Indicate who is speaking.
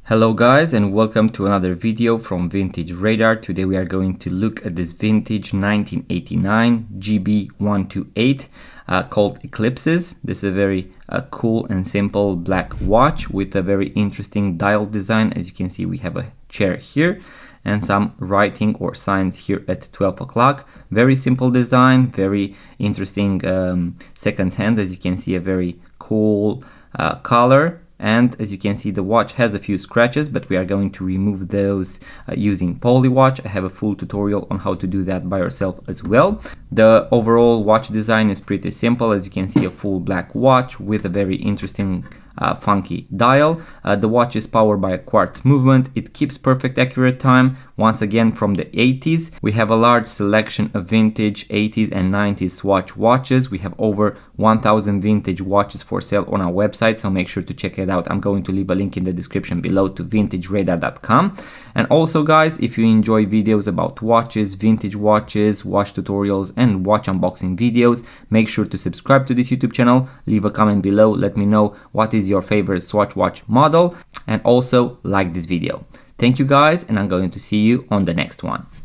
Speaker 1: Hello guys, and welcome to another video from Vintage Radar. Today we are going to look at this vintage 1989 GB128 called Eclipses. This is a very cool and simple black watch with a very interesting dial design. As you can see, we have a chair here and some writing or signs here at 12 o'clock. Very simple design, very interesting second hand. As you can see, a very cool color. And as you can see, the watch has a few scratches, but we are going to remove those using Polywatch. I have a full tutorial on how to do that by yourself as well. The overall watch design is pretty simple. As you can see, a full black watch with a very interesting funky dial. The watch is powered by a quartz movement. It keeps perfect accurate time, once again from the 80s. We have a large selection of vintage 80s and 90s Swatch watches. We have over 1000 vintage watches for sale on our website, so make sure to check it out. I'm going to leave a link in the description below to vintageradar.com. And also guys, if you enjoy videos about watches, vintage watches, watch tutorials and watch unboxing videos, make sure to subscribe to this YouTube channel. Leave a comment below, let me know what is your favorite Swatch watch model, and also like this video. Thank you guys, and I'm going to see you on the next one.